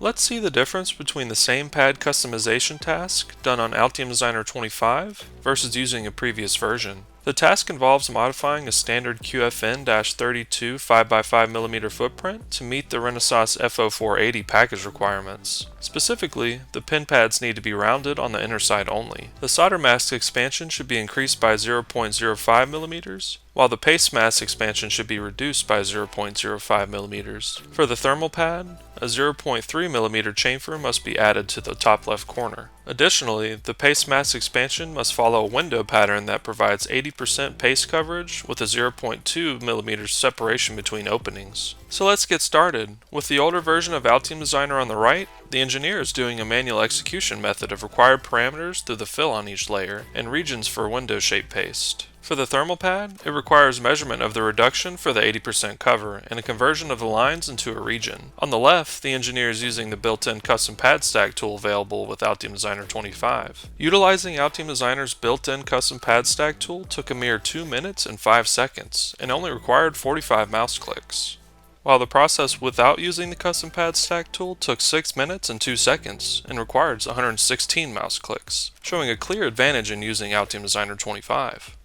Let's see the difference between the same pad customization task done on Altium Designer 25 versus using a previous version. The task involves modifying a standard QFN-32 5x5mm footprint to meet the Renesas F0-480 package requirements. Specifically, the pin pads need to be rounded on the inner side only. The solder mask expansion should be increased by 0.05mm, while the paste mask expansion should be reduced by 0.05mm. For the thermal pad, a 0.3mm chamfer must be added to the top left corner. Additionally, the paste mask expansion must follow a window pattern that provides 80% paste coverage with a 0.2mm separation between openings. So let's get started. With the older version of Altium Designer on the right, the engineer is doing a manual execution method of required parameters through the fill on each layer and regions for window shape paste. For the thermal pad, it requires measurement of the reduction for the 80% cover and a conversion of the lines into a region. On the left, the engineer is using the built-in custom pad stack tool available with Altium Designer 25. Utilizing Altium Designer's built-in custom pad stack tool took a mere 2 minutes and 5 seconds and only required 45 mouse clicks, while the process without using the custom pad stack tool took 6 minutes and 2 seconds and required 116 mouse clicks, showing a clear advantage in using Altium Designer 25.